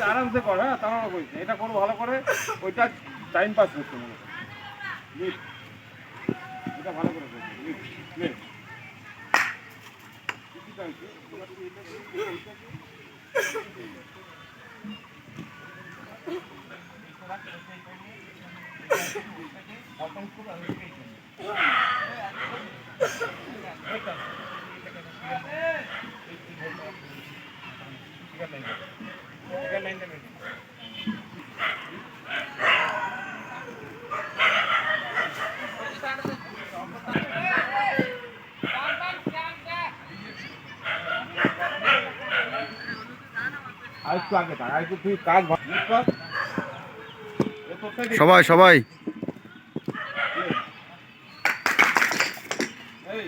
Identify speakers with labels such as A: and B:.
A: আরামসে কর, হ্যাঁ তাড়াহুড়ো করিস না, এটা করো ভালো করে, ওইটা টাইম পাস করতে মনে করো, এটা ভালো করে
B: সবাই সবাই
A: এই